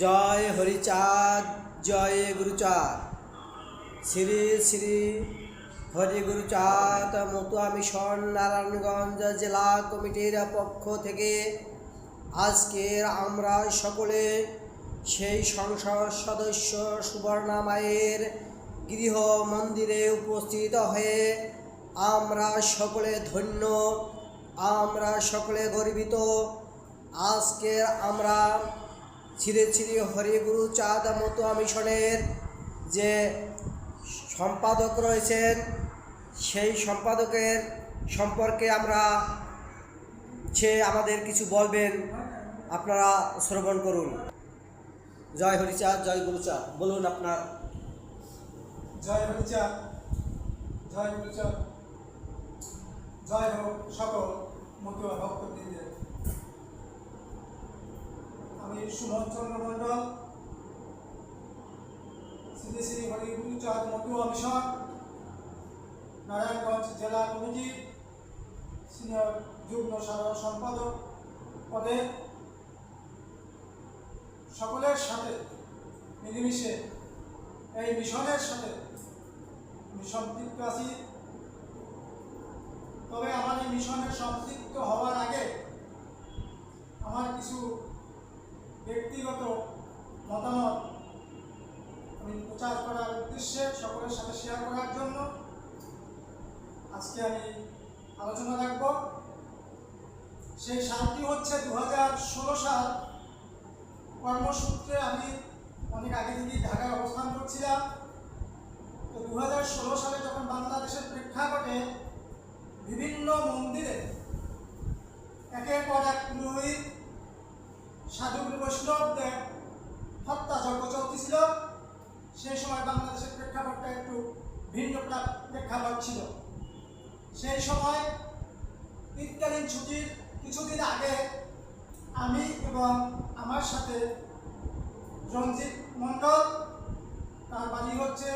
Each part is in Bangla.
জয় হরিচাঁদ, জয় গুরুচাঁদ। শ্রী শ্রী হরি গুরুচাঁদ মতুয়া মিশন নারায়ণগঞ্জ জেলা কমিটির পক্ষ থেকে আজকের আমরা সকলে সেই সংসদ সদস্য সুবর্ণা মায়ের গৃহ মন্দিরে উপস্থিত হয়ে আমরা সকলে ধন্য, আমরা সকলে গর্বিত। আজকে আমরা শ্রী শ্রী হরি গুরুচাঁদ মতুয়া মিশনের যে সম্পাদক রয়েছেন সেই সম্পাদকের সম্পর্কে সে আমাদের কিছু বলবেন, আপনারা শ্রবণ করুন। জয় হরিচাঁদ, জয় গুরুচাঁদ, বলুন আপনার। জয় হরিচাঁদ, জয় গুরুচাঁদ, জয় হোক সকল মতুয়া ভক্তবৃন্দের। আমি সুমন চন্দ্র মণ্ডল, শ্রী শ্রী হরি গুরুচাঁদ মতুয়া মিশন নারায়ণগঞ্জ জেলা কমিটির সিনিয়র যুগ্ম সাধারণ সম্পাদক পদে সকলের সাথে মিলেমিশে এই মিশনের সাথে আমি সম্পৃক্ত আছি। তবে আমার এই মিশনে সম্পৃক্ত হওয়ার আগে আমার কিছু ব্যক্তিগত মতামত আমি প্রচার করার উদ্দেশ্যে সকলের সাথে শেয়ার করার জন্য আজকে আমি আলোচনা রাখব। সেই সালটি হচ্ছে 2016 সাল। কর্মসূত্রে আমি অনেক আগে থেকেই ঢাকায় অবস্থান করছিলাম। তো 2016 সালে যখন বাংলাদেশের প্রেক্ষাপটে বিভিন্ন মন্দিরে একের পর এক পুরোহিত সাধু বৈষ্ণবদের হত্যাযজ্ঞ চলতেছিল, সেই সময় বাংলাদেশের প্রেক্ষাপটটা একটু ভিন্ন প্রেক্ষাপট ছিল। সেই সময় ঈদকালীন ছুটির কিছুদিন আগে আমি এবং আমার সাথে রঞ্জিত মণ্ডল, তার বাড়ি হচ্ছে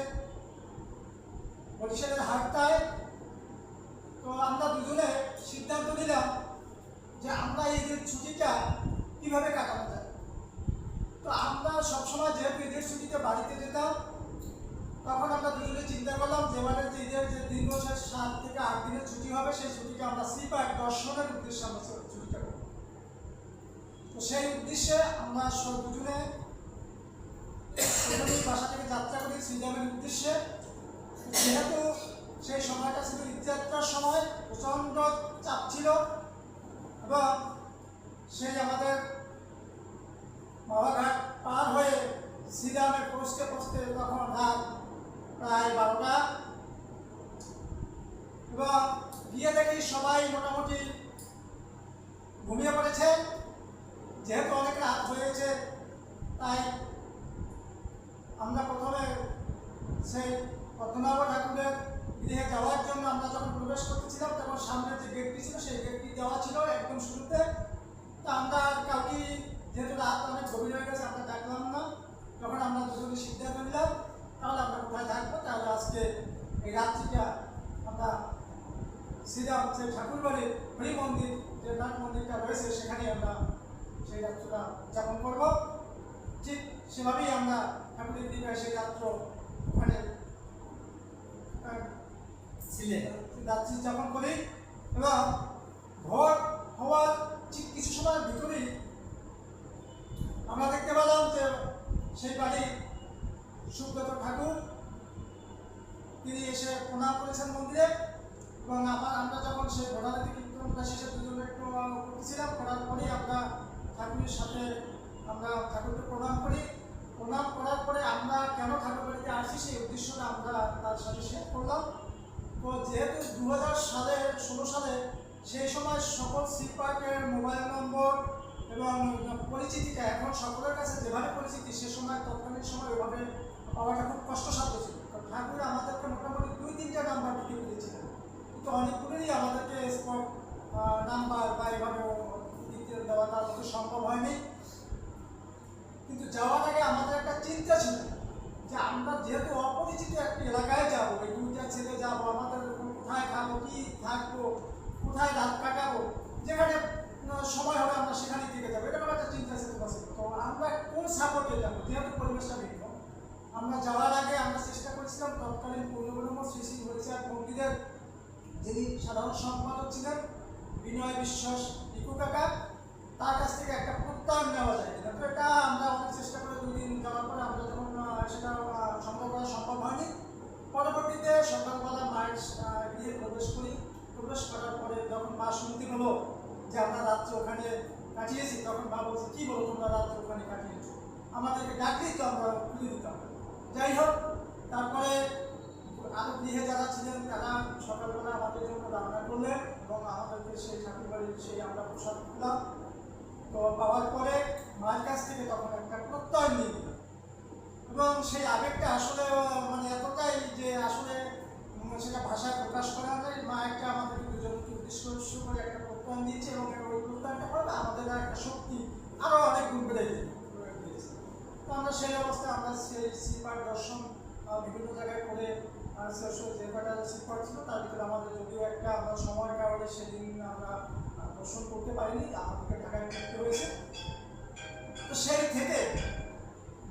বরিশালের হাটটায়, তো আমরা দুজনে সিদ্ধান্ত নিলাম যে আমরা ঈদের ছুটিটা কীভাবে কাটানো যায়। তো আমরা সবসময় যেহেতু ঈদের ছুটিতে বাড়িতে যেতাম, তখন আমরা দুজনে চিন্তা করলাম যে এবারে যে ঈদের যে দীর্ঘ 7 থেকে 8 দিনের ছুটি হবে, সেই ছুটিটা আমরা শ্রীপাক দর্শনের উদ্দেশ্যে আমরা ছুটিটা করব। তো সেই উদ্দেশ্যে আমরা দুজনে বাসা থেকে যাত্রা করি শ্রীরামের উদ্দেশ্যে। যেহেতু সেই সময়টা ছিল ঈদযাত্রার সময়, প্রচণ্ড চাপ ছিল এবং সেই আমাদের বাবাঘাট পার হয়ে শ্রীরামে পৌঁছতে তখন রাত প্রায় 12টা, এবং গিয়ে দেখি সবাই মোটামুটি ঘুমিয়ে পড়েছে। যেহেতু অনেক রাত হয়েছে, তাই আমরা প্রথমে সেই পদ্মনাভ ঠাকুরের গৃহে যাওয়ার জন্য আমরা যখন প্রবেশ করতেছিলাম, তখন সামনে যে গেটটি ছিল সেই গেটটি দেওয়া ছিল একদম শুরুতে। তা আমরা কাউকে, যেহেতু রাত অনেক গভীর হয়ে গেছে, আমরা ডাকলাম না। যখন আমরা দুজনে সিদ্ধান্ত নিলাম তাহলে আমরা কোথায় থাকবো, তাহলে আজকে এই রাত্রিটা আমরা শ্রীরাম যে ঠাকুর বাড়ির হরি মন্দির, যে নাট মন্দিরটা রয়েছে, সেখানে আমরা সেই রাত্রিটা যাপন করব। ঠিক সেভাবেই আমরা ঠাকুরের দিকে সেই রাত্র ওখানে রাত্রি যাপন করি, এবং ভোর হওয়ার ঠিক কিছু সময়ের ভিতরেই আমরা দেখতে পেলাম যে সেই বাড়ির সুব্রত ঠাকুর তিনি এসে প্রণাম করেছেন মন্দিরে, এবং আমরা যখন সেই ঘোড়াতে কীর্তনটা শেষে দুজনে একটু করতেছিলাম, করার পরেই আমরা ঠাকুরের সাথে আমরা ঠাকুরকে প্রণাম করি। প্রণাম করার পরে আমরা কেন ঠাকুর বাড়িতে আসি সেই উদ্দেশ্যটা আমরা তার সাথে শেয়ার করলাম। তো যেহেতু 2016 সালে সেই সময় সকল শ্রীপাকের মোবাইল নম্বর এবং পরিচিতিটা এখন সকলের কাছে যেভাবে পরিচিতি, সে সময় তৎকালীন সময় ওইভাবে পাওয়াটা খুব কষ্টসাধ্য ছিল। ঠাকুর আমাদেরকে মোটামুটি 2-3টা নাম্বার দিতে দিয়েছিলেন, কিন্তু অনেকগুলোই আমাদেরকে স্পট নাম্বার বা এভাবে দিতে দেওয়া তার মতো সম্ভব হয়নি। কিন্তু যাওয়ার আগে আমাদের একটা চিন্তা ছিল যে আমরা যেহেতু অপরিচিত একটি এলাকায় যাবো, এই 2টা ছেলে যাবো, আমাদের কোথায় খাবো, কি থাকবো, কোথায় রাত কাটাবো, যেখানে সময় হবে আমরা সেখানেই থেকে যাবো, এটা একটা চিন্তা ছিল। তো আমরা কোন সাপোর্টে যাবো, যেহেতু পরিবেশটা ভিন্ন। আমরা যাওয়ার আগে আমরা চেষ্টা করেছিলাম তৎকালীন পূর্ণব্রহ্ম শ্রী শ্রী হরিচাঁদ পণ্ডিতের যিনি সাধারণ সম্পাদক ছিলেন বিনয় বিশ্বাস ইকু কাকা, তার কাছ থেকে একটা প্রত্যয়ন নেওয়া যায় কিনা। তো এটা আমরা অনেক চেষ্টা করে 2 দিন যাওয়ার পরে আমরা যখন সেটা সংগ্রহ করা সম্ভব হয়নি। পরবর্তীতে সকালবেলা মায়ের গৃহে প্রবেশ করার পরে যখন মা শুনতে হলো যে আমরা রাত্রে ওখানে কাটিয়েছি, তখন মা বলছে, কি বলো তোমরা রাত্রে ওখানে কাটিয়েছো, আমাদেরকে ডাকলেই তো আমরা খুলে দিতাম। যাই হোক, তারপরে আরো গৃহে যারা ছিলেন তারা সকালবেলা আমাদের জন্য রান্না করলেন এবং আমাদেরকে সেই ঠাকুর বাড়ির সেই আমরা প্রসাদ পেলাম। তো পাওয়ার পরে মায়ের কাছ থেকে তখন একটা প্রত্যয় নিয়ে নিলাম এবং সেই আবেগটা আসলে মানে এতটাই যে আসলে সেটা ভাষায় প্রকাশ করা যায়। মা একটা আমাদেরকে দুজনকে উদ্দেশ্য করে একটা প্রত্যয় দিয়েছে এবং ওই প্রত্যয়টা করলে আমাদের একটা শক্তি আরো অনেক গুণ বেড়ে দিয়েছে। তো আমরা সেই অবস্থায় আমরা সেই শ্রীপাঠ দর্শন বিভিন্ন জায়গায় করে যে কটা শ্রীপাঠ ছিল তার ভিতরে আমাদের যদিও একটা আমরা সময়ের কারণে সেদিন আমরা দর্শন করতে পারিনি, আমাদেরকে ঢাকায় থাকতে হয়েছে। তো সেই থেকে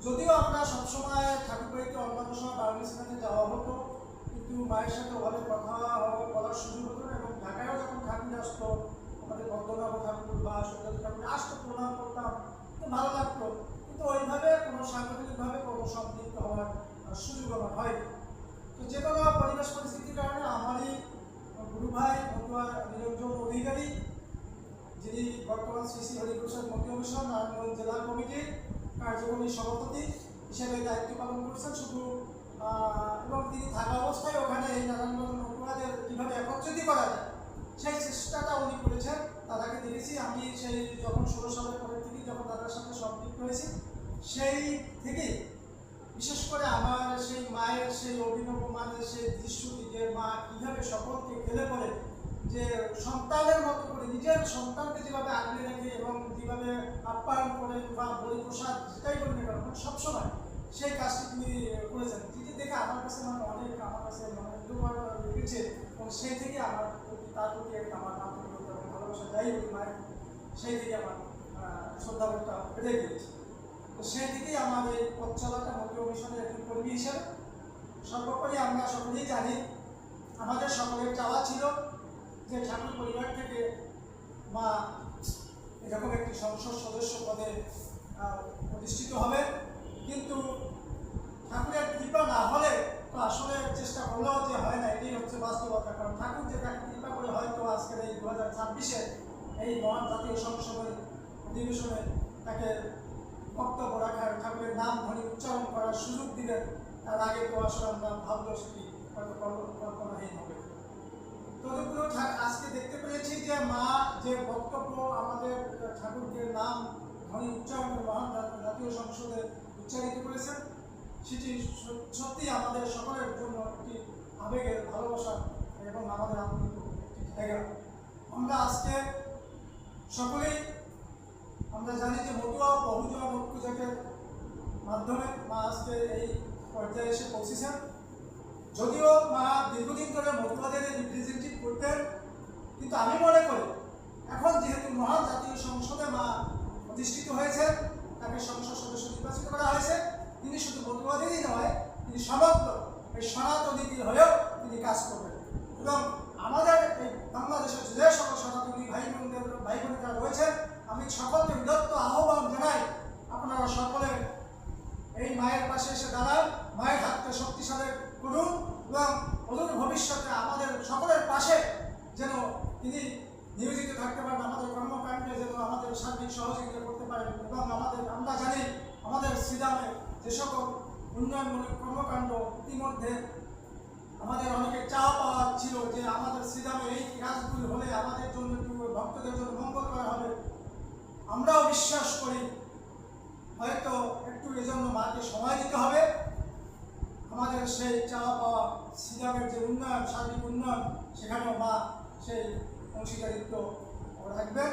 যদিও আমরা সবসময় ঠাকুর বাড়িতে অন্যান্য সময় বারোমিশনাতে যাওয়া হতো, কিন্তু মায়ের সাথে ওভাবে কথা বলার সুযোগ হতো না। এবং ঢাকায়ও যখন ঠাকুর আসতো, আমাদের পদ্মনাভ ঠাকুর বা সৌজাত ঠাকুর আসতো, প্রণাম করতাম, তো ভালো লাগতো। কিন্তু ওইভাবে কোনো সাংগঠনিকভাবে কোনো সম্পৃক্ত হওয়ার সুযোগ আমার হয়নি। তো যে কোনো পরিবেশ পরিস্থিতির কারণে আমারই গুরু ভাই মতুয়া নিরঞ্জন অধিকারী, যিনি বর্তমান শ্রী শ্রী হরিপ্রসাদ মন্দির মিশন নারায়ণগঞ্জ জেলা কমিটির কার্যকরী সভাপতি হিসেবে দায়িত্ব পালন করছেন শুধু, এবং তিনি থাকা অবস্থায় ওখানে এই নারায়ণগঞ্জ মতুয়াদের কীভাবে একত্রিত করা যায় সেই চেষ্টাটা উনি করেছেন। দাদাকে দেখেছি আমি সেই যখন 16 সালের পরের থেকে যখন দাদার সাথে সম্পৃক্ত হয়েছি, সেই থেকেই বিশেষ করে আমার সেই মায়ের সেই অভিনব মানের সেই দৃশ্যটি, যে মা কীভাবে সকলকে খেলে পড়ে, যে সন্তানের মতো করে নিজের সন্তানকে যেভাবে আগলে রেখে এবং যেভাবে আপ্যায়ন করে বা বলিপ্রসাদ যেটাই বলি না কেন সবসময় সেই কাজটি তিনি করেছেন, যেটি দেখে আমার কাছে মানে অনেক আমার কাছে মানে লেগেছে এবং সেই থেকে আমার তার প্রতি একটা আমার আন্তরিকতা এবং ভালোবাসা যাই বলি মায়ের, সেই থেকে আমার শ্রদ্ধাবোধটা বেড়ে গিয়েছে। তো সেই থেকেই আমার এই পথ চলাটা মন্দির মিশনের একজন কর্মী হিসেবে সর্বোপরি আমরা সকলেই জানি আমাদের সকলের চাওয়া ছিল যে ঠাকুর পরিবার থেকে মা এরকম একটি সংসদ সদস্য পদে প্রতিষ্ঠিত হবে। কিন্তু ঠাকুরের কৃপা না হলে তো আসলে চেষ্টা করলেও যে হয় না, এটাই হচ্ছে বাস্তবতা। কারণ ঠাকুর যে তাকে কৃপা করে হয়তো আজকের এই 2026-এর এই মহান জাতীয় সংসদের অধিবেশনে তাকে বক্তব্য রাখার, ঠাকুরের নাম ধ্বনি উচ্চারণ করার সুযোগ দিলেন, তার আগে তো আসলে আমরা ভাবলেও সেটি হয়তো কল্পনাহীন হবে। তদুপরি আজকে দেখতে পেয়েছি যে মা যে বক্তব্য আমাদের ঠাকুরকে নাম ধ্বনি উচ্চারণ মহান জাতীয় সংসদে উচ্চারিত করেছেন, সেটি সত্যি আমাদের সকলের জন্য একটি আবেগের, ভালোবাসা এবং আমাদের আনন্দিত একটি জায়গা। আমরা আজকে সকলেই আমরা জানি যে মতুয়া বহুজন ঐক্যজোটের মাধ্যমে মা আজকে এই পর্যায়ে এসে পৌঁছেছেন। যদিও মা দীর্ঘদিন ধরে মতুয়াদের রিপ্রেজেন্টেটিভ করতেন, কিন্তু আমি মনে করি এখন যেহেতু মহান জাতীয় সংসদে মা প্রতিষ্ঠিত হয়েছে, তাকে সংসদ সদস্য নির্বাচিত করা হয়েছে, তিনি শুধু মতুয়াদেরই নয়, তিনি সমগ্র এই সনাতনীদের হয়েও তিনি কাজ করবেন। এবং আমাদের এই বাংলাদেশের যে সকল সনাতনী ভাই বোনেরা রয়েছেন, আমি সকলকে বিরক্ত আহ্বান জানাই, আপনারা সকলে এই মায়ের পাশে এসে দাঁড়ান, মায়ের হাতকে শক্তিশালী করুন এবং অদূর ভবিষ্যতে আমাদের সকলের পাশে যেন তিনি নিয়োজিত থাকতে পারেন, আমাদের কর্মকাণ্ডে যেন আমাদের সার্বিক সহযোগিতা করতে পারেন। এবং আমরা জানি আমাদের শ্রীরামে যে সকল উন্নয়নমূলক কর্মকাণ্ড ইতিমধ্যে আমাদের অনেকের চাওয়া পাওয়া ছিল যে আমাদের শ্রীরামে এই কাজগুলি হলে আমাদের জন্য ভক্তদের জন্য মঙ্গল করা হবে। আমরাও বিশ্বাস করি হয়তো একটু এজন্য মাকে সময় দিতে হবে, আমাদের সেই চাওয়া পাওয়া শ্রীরামের যে উন্নয়ন, সার্বিক উন্নয়ন, সেখানেও মা সেই অংশীদারিত্ব রাখবেন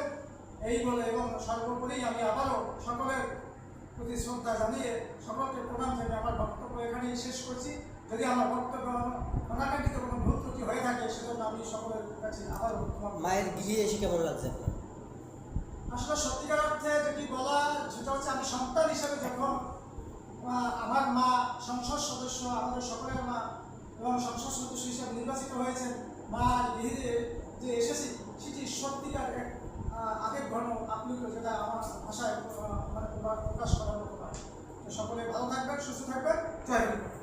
এই বলে। এবং সর্বোপরি আমি আবারও সকলের প্রতি শ্রদ্ধা জানিয়ে সকলকে প্রণাম জানিয়ে আমার বক্তব্য এখানেই শেষ করছি। যদি আমার বক্তব্য অনাকাঙ্ক্ষিত কোনো ভুল ত্রুটি হয়ে থাকে সেজন্য আমি সকলের কাছে আবারও মায়ের গৃহে এসে কেমন লাগছে আপনার? আসলে সত্যিকার অর্থে যেটি বলা সেটা হচ্ছে আমি সন্তান হিসেবে যখন সকলের মা এবং সংসদ সদস্য হিসাবে নির্বাচিত হয়েছেন মা গৃহে যে এসেছি সেটি সত্যিকার এক আবেগ ঘন আপ্লুত, যেটা আমার ভাষায় মানে প্রকাশ করার মতো নয়। সকলে ভালো থাকবেন, সুস্থ থাকবেন। জয় হিন্দ।